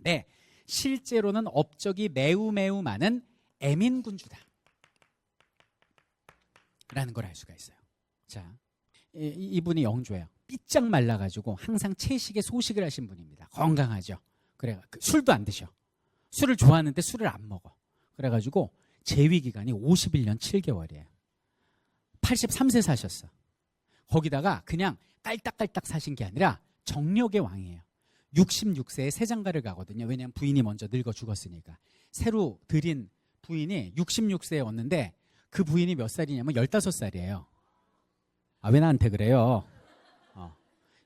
하는데 실제로는 업적이 매우 많은 애민군주다 라는 걸 알 수가 있어요. 자, 이분이 영조예요. 삐짝 말라가지고 항상 채식에 소식을 하신 분입니다. 건강하죠. 그래, 술도 안 드셔. 술을 좋아하는데 술을 안 먹어. 그래가지고 재위 기간이 51년 7개월이에요. 83세 사셨어. 거기다가 그냥 깔딱깔딱 사신 게 아니라 정력의 왕이에요. 66세에 세장가를 가거든요. 왜냐하면 부인이 먼저 늙어 죽었으니까. 새로 들인 부인이 66세에 왔는데 그 부인이 몇 살이냐면 15살이에요. 아, 왜 나한테 그래요?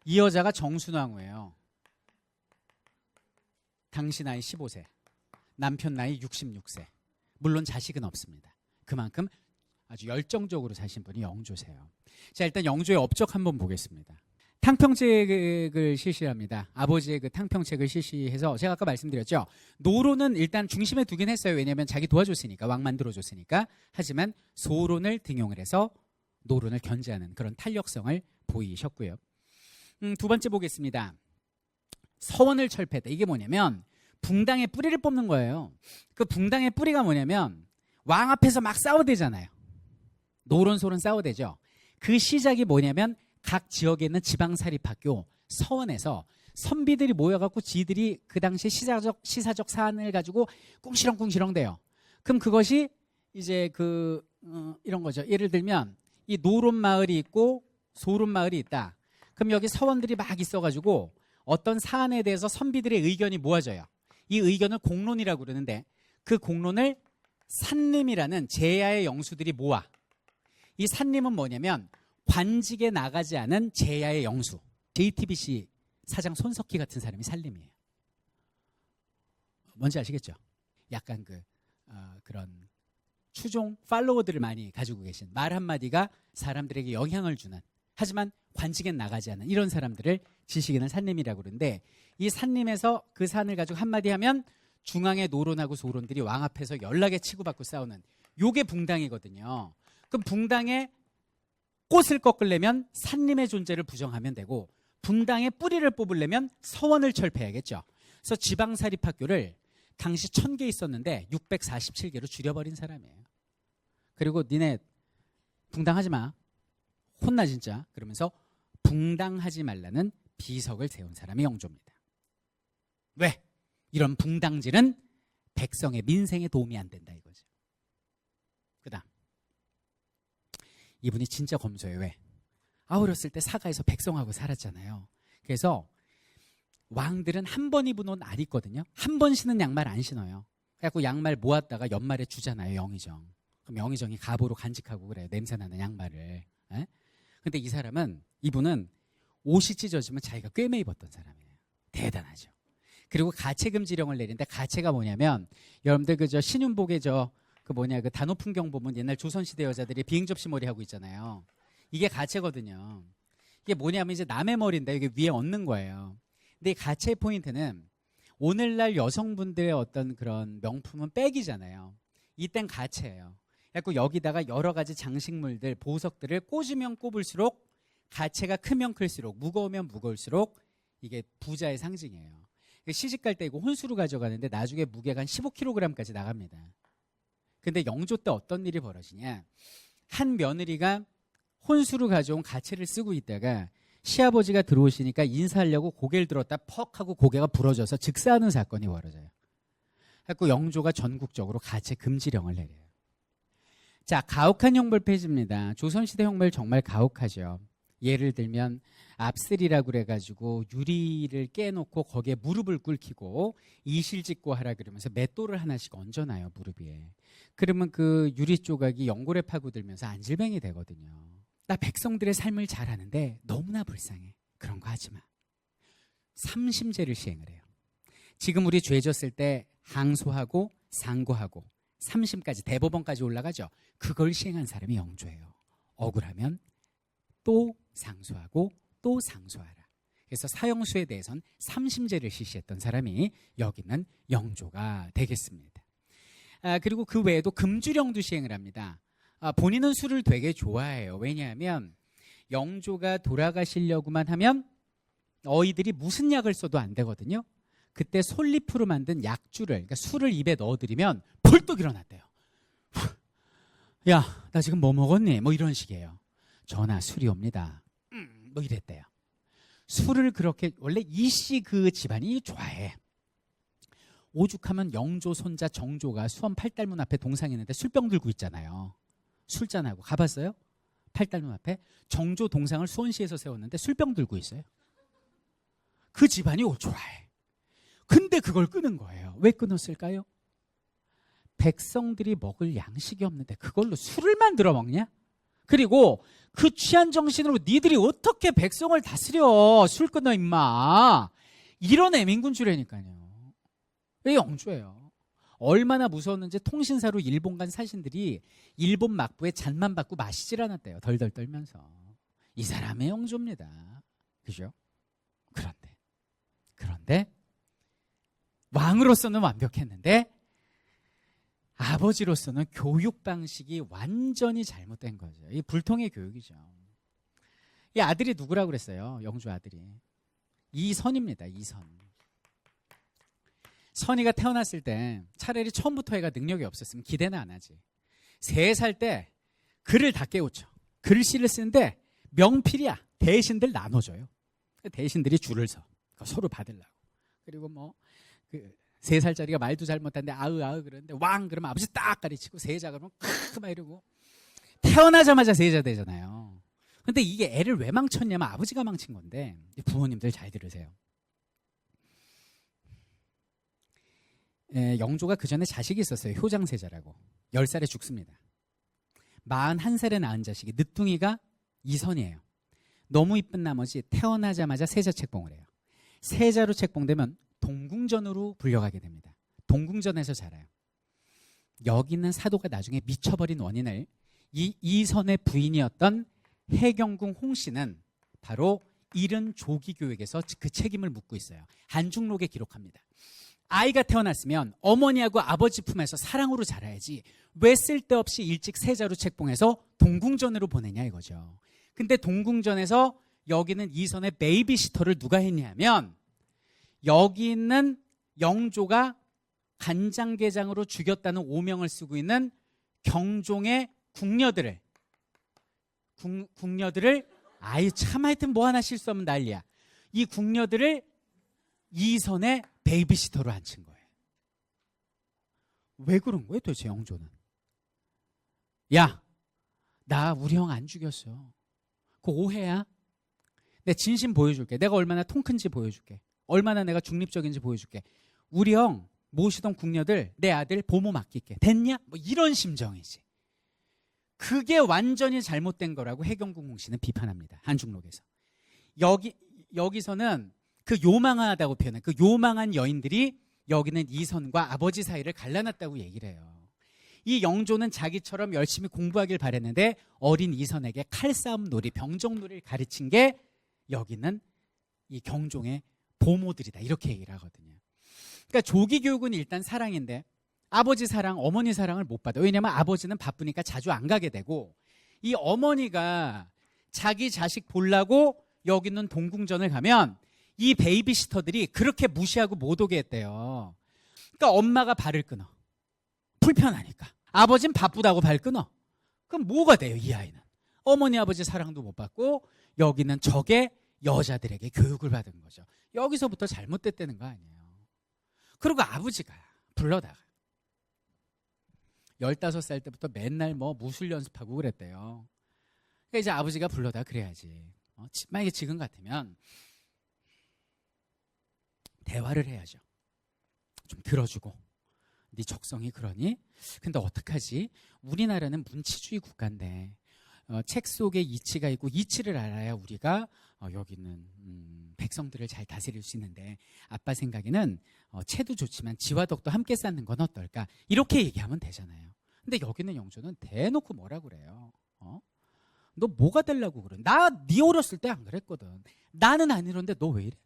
이 여자가 정순왕후예요. 당시 나이 15세, 남편 나이 66세. 물론 자식은 없습니다. 그만큼 아주 열정적으로 사신 분이 영조세요. 자, 일단 영조의 업적 한번 보겠습니다. 탕평책을 실시합니다. 아버지의 그 탕평책을 실시해서 제가 아까 말씀드렸죠. 노론은 일단 중심에 두긴 했어요. 왜냐하면 자기 도와줬으니까, 왕 만들어줬으니까. 하지만 소론을 등용을 해서 노론을 견제하는 그런 탄력성을 보이셨고요. 두 번째 보겠습니다. 서원을 철폐했다. 이게 뭐냐면 붕당의 뿌리를 뽑는 거예요. 그 붕당의 뿌리가 뭐냐면 왕 앞에서 막 싸워대잖아요. 노론소론 싸워대죠. 그 시작이 뭐냐면 각 지역에 있는 지방사립학교 서원에서 선비들이 모여갖고 지들이 그 당시에 시사적 사안을 가지고 꿍시렁꿍시렁 대요. 그럼 그것이 이제 이런 거죠. 예를 들면 이 노론 마을이 있고 소론 마을이 있다. 그럼 여기 서원들이 막 있어가지고 어떤 사안에 대해서 선비들의 의견이 모아져요. 이 의견을 공론이라고 그러는데 그 공론을 산림이라는 제야의 영수들이 모아. 이 산림은 뭐냐면 관직에 나가지 않은 제야의 영수. JTBC 사장 손석희 같은 사람이 산림이에요. 뭔지 아시겠죠? 약간 그런 추종 팔로워들을 많이 가지고 계신 말 한마디가 사람들에게 영향을 주는, 하지만 관직엔 나가지 않은 이런 사람들을 지식인은 산림이라고 그러는데 이 산림에서 그 산을 가지고 한마디 하면 중앙의 노론하고 소론들이 왕 앞에서 연락에 치고받고 싸우는 요게 붕당이거든요. 그럼 붕당의 꽃을 꺾으려면 산림의 존재를 부정하면 되고 붕당의 뿌리를 뽑으려면 서원을 철폐해야겠죠. 그래서 지방사립학교를 당시 1000개 있었는데 647개로 줄여버린 사람이에요. 그리고 니네 붕당하지 마. 혼나 진짜. 그러면서 붕당하지 말라는 비석을 세운 사람이 영조입니다. 왜? 이런 붕당질은 백성의 민생에 도움이 안 된다 이거죠. 그다음 이분이 진짜 검소해요. 왜? 어렸을 때 사가에서 백성하고 살았잖아요. 그래서 왕들은 한 번 입은 옷 안 입거든요. 한 번 신은 양말 안 신어요. 그래갖고 양말 모았다가 연말에 주잖아요. 영의정. 그럼 영의정이 갑오로 간직하고 그래요. 냄새나는 양말을. 에? 근데 이분은 옷이 찢어지면 자기가 꿰매 입었던 사람이에요. 대단하죠. 그리고 가채금지령을 내린데 가채가 뭐냐면 여러분들 신윤복의 그 단오풍경 보면 옛날 조선시대 여자들이 비행접시 머리 하고 있잖아요. 이게 가채거든요. 이게 뭐냐면 이제 남의 머리인데 이게 위에 얹는 거예요. 근데 이 가채의 포인트는 오늘날 여성분들의 어떤 그런 명품은 백이잖아요. 이땐 가채예요. 그래서 여기다가 여러 가지 장식물들, 보석들을 꽂으면 꼽을수록 가채가 크면 클수록 무거우면 무거울수록 이게 부자의 상징이에요. 시집 갈 때 이거 혼수로 가져가는데 나중에 무게가 한 15kg까지 나갑니다. 근데 영조 때 어떤 일이 벌어지냐. 한 며느리가 혼수로 가져온 가채를 쓰고 있다가 시아버지가 들어오시니까 인사하려고 고개를 들었다 퍽 하고 고개가 부러져서 즉사하는 사건이 벌어져요. 그래서 영조가 전국적으로 가채 금지령을 내려요. 자, 가혹한 형벌 폐지입니다. 조선시대 형벌 정말 가혹하죠. 예를 들면 압슬이라고 그래가지고 유리를 깨놓고 거기에 무릎을 꿇히고 이실직고 하라 그러면서 맷돌을 하나씩 얹어놔요. 무릎 위에. 그러면 그 유리 조각이 연골에 파고들면서 안질뱅이 되거든요. 나 백성들의 삶을 잘하는데 너무나 불쌍해. 그런 거 하지 마. 삼심제를 시행을 해요. 지금 우리 죄 졌을 때 항소하고 상고하고 3심까지 대법원까지 올라가죠. 그걸 시행한 사람이 영조예요. 억울하면 또 상소하고 또 상소하라. 그래서 사형수에 대해서는 3심제를 실시했던 사람이 여기는 영조가 되겠습니다. 그리고 그 외에도 금주령도 시행을 합니다. 본인은 술을 되게 좋아해요. 왜냐하면 영조가 돌아가시려고만 하면 어이들이 무슨 약을 써도 안 되거든요. 그때 솔잎으로 만든 약주를, 그러니까 술을 입에 넣어드리면 벌떡 일어났대요. 야, 나 지금 뭐 먹었니? 뭐 이런 식이에요. 전하, 술이 옵니다. 뭐 이랬대요. 술을 그렇게, 원래 이씨 그 집안이 좋아해. 오죽하면 영조 손자 정조가 수원 팔달문 앞에 동상 있는데 술병 들고 있잖아요. 술잔하고. 가봤어요? 팔달문 앞에 정조 동상을 수원시에서 세웠는데 술병 들고 있어요. 그 집안이 좋아해. 근데 그걸 끊은 거예요. 왜 끊었을까요? 백성들이 먹을 양식이 없는데 그걸로 술을 만들어 먹냐? 그리고 그 취한 정신으로 니들이 어떻게 백성을 다스려? 술 끊어 임마. 이런 애민군주라니까요. 왜 영조예요? 얼마나 무서웠는지 통신사로 일본 간 사신들이 일본 막부에 잔만 받고 마시질 않았대요. 덜덜 떨면서. 이 사람의 영조입니다. 그죠? 그런데 왕으로서는 완벽했는데 아버지로서는 교육 방식이 완전히 잘못된 거죠. 이 불통의 교육이죠. 이 아들이 누구라고 그랬어요? 영조 아들이. 이선입니다. 이선. 선이가 태어났을 때 차라리 처음부터 애가 능력이 없었으면 기대는 안 하지. 3살 때 글을 다 깨우쳐. 글씨를 쓰는데 명필이야. 대신들 나눠줘요. 대신들이 줄을 서. 서로 받으려고. 그리고 뭐 3살짜리가 말도 잘못하는데 아으 그러는데 왕 그러면 아버지 딱 가르치고 세자 그러면 크크 막 이러고. 태어나자마자 세자 되잖아요. 근데 이게 애를 왜 망쳤냐면 아버지가 망친 건데, 부모님들 잘 들으세요. 영조가 그 전에 자식이 있었어요. 효장세자라고. 10살에 죽습니다. 41살에 낳은 자식이 늦둥이가 이선이에요. 너무 이쁜 나머지 태어나자마자 세자 책봉을 해요. 세자로 책봉되면 동궁전으로 불려가게 됩니다. 동궁전에서 자라요. 여기 있는 사도가 나중에 미쳐버린 원인을 이 이선의 부인이었던 해경궁 홍씨는 바로 이른 조기교육에서 그 책임을 묻고 있어요. 한중록에 기록합니다. 아이가 태어났으면 어머니하고 아버지 품에서 사랑으로 자라야지 왜 쓸데없이 일찍 세자로 책봉해서 동궁전으로 보내냐 이거죠. 근데 동궁전에서 여기는 이선의 베이비시터를 누가 했냐면 여기 있는 영조가 간장게장으로 죽였다는 오명을 쓰고 있는 경종의 궁녀들을 아유 참 하여튼 뭐 하나 실수 없으면 난리야. 이 궁녀들을 이선의 베이비시터로 앉힌 거예요. 왜 그런 거예요 도대체 영조는? 야, 나 우리 형 안 죽였어. 그거 오해야. 내 진심 보여줄게. 내가 얼마나 통 큰지 보여줄게. 얼마나 내가 중립적인지 보여줄게. 우리 형 모시던 궁녀들 내 아들 보모 맡길게. 됐냐? 뭐 이런 심정이지. 그게 완전히 잘못된 거라고 해경궁 홍씨는 비판합니다. 한중록에서. 여기서는 그 요망하다고 표현해. 그 요망한 여인들이 여기는 이선과 아버지 사이를 갈라놨다고 얘기를 해요. 이 영조는 자기처럼 열심히 공부하길 바랬는데 어린 이선에게 칼싸움 놀이, 병정놀이를 가르친 게 여기는 이 경종의 보모들이다. 이렇게 얘기를 하거든요. 그러니까 조기 교육은 일단 사랑인데 아버지 사랑, 어머니 사랑을 못 받아. 왜냐하면 아버지는 바쁘니까 자주 안 가게 되고 이 어머니가 자기 자식 보려고 여기 있는 동궁전을 가면 이 베이비시터들이 그렇게 무시하고 못 오게 했대요. 그러니까 엄마가 발을 끊어. 불편하니까. 아버지는 바쁘다고 발 끊어. 그럼 뭐가 돼요 이 아이는? 어머니 아버지 사랑도 못 받고 여기는 적의 여자들에게 교육을 받은 거죠. 여기서부터 잘못됐다는 거 아니에요. 그리고 아버지가 불러다가 15살 때부터 맨날 뭐 무술 연습하고 그랬대요. 그러니까 이제 아버지가 불러다 그래야지. 만약에 지금 같으면 대화를 해야죠. 좀 들어주고. 네 적성이 그러니? 근데 어떡하지? 우리나라는 문치주의 국가인데 책 속에 이치가 있고 이치를 알아야 우리가 여기는 백성들을 잘 다스릴 수 있는데 아빠 생각에는 채도 좋지만 지와 덕도 함께 쌓는 건 어떨까? 이렇게 얘기하면 되잖아요. 근데 여기는 영조는 대놓고 뭐라 그래요? 너 뭐가 되려고 그래? 나 네 어렸을 때 안 그랬거든. 나는 안 이런데 너 왜 이래?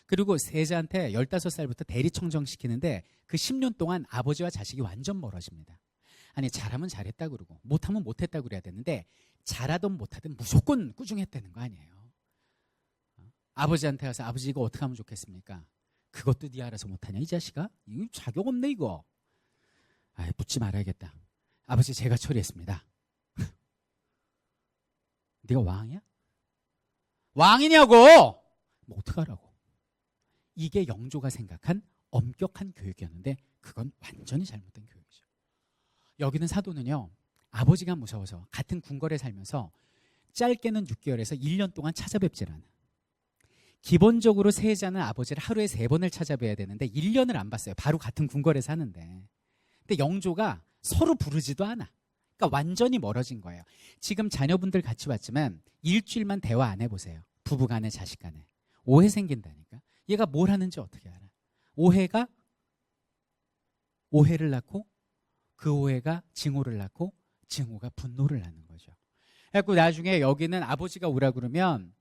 그리고 세자한테 15살부터 대리청정시키는데 그 10년 동안 아버지와 자식이 완전 멀어집니다. 아니 잘하면 잘했다 그러고 못하면 못했다 그래야 되는데 잘하든 못하든 무조건 꾸중했다는 거 아니에요. 아버지한테 가서 아버지 이거 어떻게 하면 좋겠습니까? 그것도 네 알아서 못하냐 이 자식아? 이거 자격 없네 이거. 아, 묻지 말아야겠다. 아버지 제가 처리했습니다. 네가 왕이야? 왕이냐고! 뭐 어떡하라고. 이게 영조가 생각한 엄격한 교육이었는데 그건 완전히 잘못된 교육이죠. 여기는 사도는요, 아버지가 무서워서 같은 궁궐에 살면서 짧게는 6개월에서 1년 동안 찾아뵙질 않아. 기본적으로 세자는 아버지를 하루에 3번을 찾아뵈야 되는데 1년을 안 봤어요. 바로 같은 궁궐에 사는데. 근데 영조가 서로 부르지도 않아. 그러니까 완전히 멀어진 거예요. 지금 자녀분들 같이 왔지만 일주일만 대화 안 해보세요. 부부간에 자식간에. 오해 생긴다니까. 얘가 뭘 하는지 어떻게 알아. 오해를 낳고 그 오해가 증오를 낳고 증오가 분노를 낳는 거죠. 그래서 나중에 여기는 아버지가 오라 그러면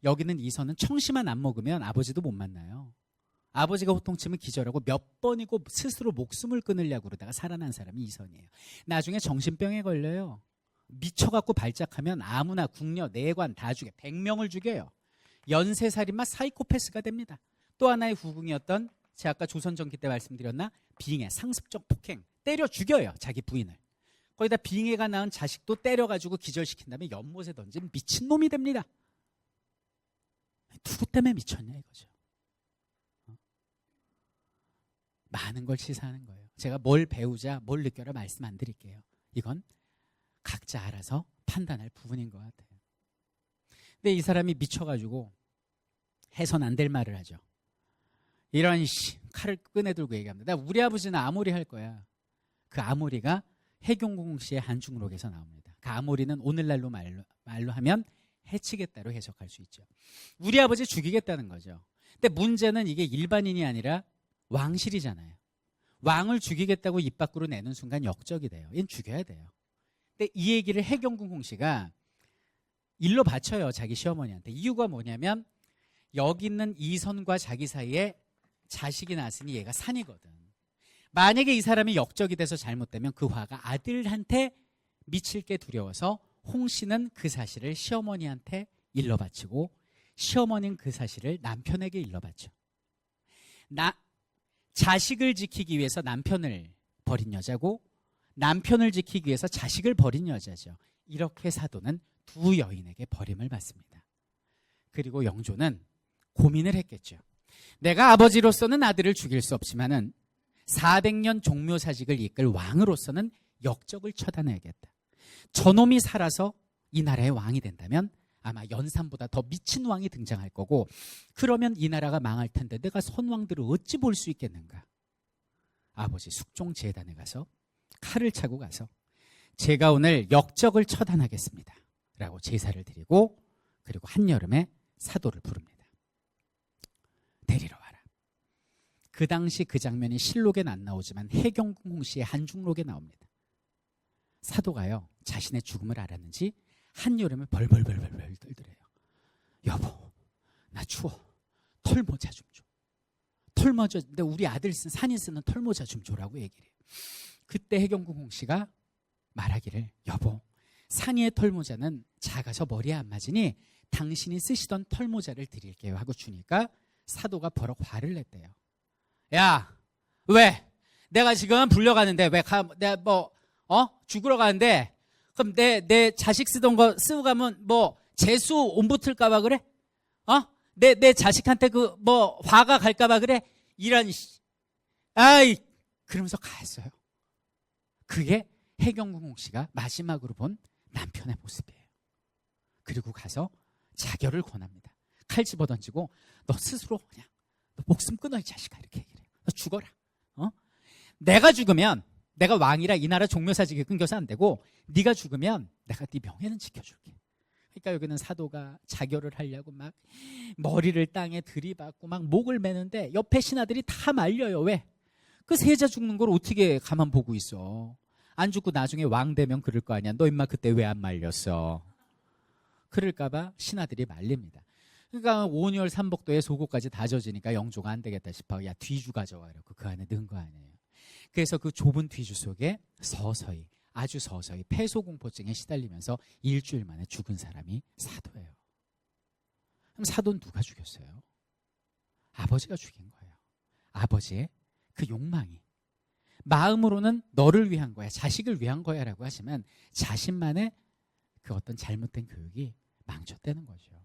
여기는 이선은 청심환 안 먹으면 아버지도 못 만나요. 아버지가 호통치면 기절하고 몇 번이고 스스로 목숨을 끊으려고 그러다가 살아난 사람이 이선이에요. 나중에 정신병에 걸려요. 미쳐갖고 발작하면 아무나 궁녀, 내관 다 죽여. 100명을 죽여요. 연쇄살인마 사이코패스가 됩니다. 또 하나의 후궁이었던 제가 아까 조선전기 때 말씀드렸나? 빙해, 상습적 폭행. 때려 죽여요. 자기 부인을. 거기다 빙해가 낳은 자식도 때려가지고 기절시킨 다음에 연못에 던진 미친놈이 됩니다. 누구 때문에 미쳤냐 이거죠. 많은 걸 시사하는 거예요. 제가 뭘 배우자 뭘 느껴라 말씀 안 드릴게요. 이건 각자 알아서 판단할 부분인 것 같아요. 근데 이 사람이 미쳐가지고 해선 안 될 말을 하죠. 이런 칼을 꺼내들고 얘기합니다. 우리 아버지는 아모리 할 거야. 그 아모리가 해경궁 씨의 한중록에서 나옵니다. 그 아모리는 오늘날로 말로 하면 해치겠다로 해석할 수 있죠. 우리 아버지 죽이겠다는 거죠. 근데 문제는 이게 일반인이 아니라 왕실이잖아요. 왕을 죽이겠다고 입 밖으로 내는 순간 역적이 돼요. 얘는 죽여야 돼요. 근데 이 얘기를 해경궁 홍씨가 일러 바쳐요. 자기 시어머니한테. 이유가 뭐냐면 여기 있는 이선과 자기 사이에 자식이 낳았으니 얘가 산이거든. 만약에 이 사람이 역적이 돼서 잘못되면 그 화가 아들한테 미칠 게 두려워서 홍씨는 그 사실을 시어머니한테 일러 바치고 시어머니는 그 사실을 남편에게 일러 바쳐. 자식을 지키기 위해서 남편을 버린 여자고 남편을 지키기 위해서 자식을 버린 여자죠. 이렇게 사도는 두 여인에게 버림을 받습니다. 그리고 영조는 고민을 했겠죠. 내가 아버지로서는 아들을 죽일 수 없지만은 400년 종묘사직을 이끌 왕으로서는 역적을 처단해야겠다. 저놈이 살아서 이 나라의 왕이 된다면 아마 연산보다 더 미친 왕이 등장할 거고 그러면 이 나라가 망할 텐데 내가 선왕들을 어찌 볼 수 있겠는가. 아버지 숙종재단에 가서 칼을 차고 가서 제가 오늘 역적을 처단하겠습니다 라고 제사를 드리고 그리고 한여름에 사도를 부릅니다. 데리러 와라. 그 당시 그 장면이 실록엔 안 나오지만 해경궁 홍씨의 한중록에 나옵니다. 사도가요 자신의 죽음을 알았는지 한여름에 벌벌벌벌 떨더래요. 여보 나 추워. 털모자 좀 줘. 털모자 근데 우리 아들 쓴 산이 쓰는 털모자 좀 줘라고 얘기를 해요. 그때 해경궁 홍씨가 말하기를 여보 산이의 털모자는 작아서 머리에 안 맞으니 당신이 쓰시던 털모자를 드릴게요 하고 주니까 사도가 버럭 화를 냈대요. 야 왜? 내가 지금 불려가는데 왜 내가 죽으러 가는데 그럼 내 자식 쓰던 거 쓰고 가면 재수 온 붙을까 봐 그래? 내 자식한테 화가 갈까 봐 그래? 이런 그러면서 가했어요. 그게 해경궁 홍씨가 마지막으로 본 남편의 모습이에요. 그리고 가서 자결을 권합니다. 칼 집어던지고 너 스스로 그냥 너 목숨 끊어 이 자식아 이렇게 얘기를 해요. 너 죽어라. 내가 죽으면 내가 왕이라 이 나라 종묘사직이 끊겨서 안 되고 네가 죽으면 내가 네 명예는 지켜줄게. 그러니까 여기는 사도가 자결을 하려고 막 머리를 땅에 들이받고 막 목을 매는데 옆에 신하들이 다 말려요. 왜? 그 세자 죽는 걸 어떻게 가만 보고 있어. 안 죽고 나중에 왕 되면 그럴 거 아니야. 너 임마 그때 왜 안 말렸어. 그럴까 봐 신하들이 말립니다. 그러니까 온열 삼복도에 속옷까지 다 젖으니까 영조가 안 되겠다 싶어. 야 뒤주 가져와 이러고 그 안에 넣은 거 아니에요. 그래서 그 좁은 뒤주 속에 서서히 아주 서서히 폐소공포증에 시달리면서 일주일 만에 죽은 사람이 사도예요. 그럼 사돈 누가 죽였어요? 아버지가 죽인 거예요. 아버지의 그 욕망이. 마음으로는 너를 위한 거야, 자식을 위한 거야 라고 하지만 자신만의 그 어떤 잘못된 교육이 망쳤다는 거죠.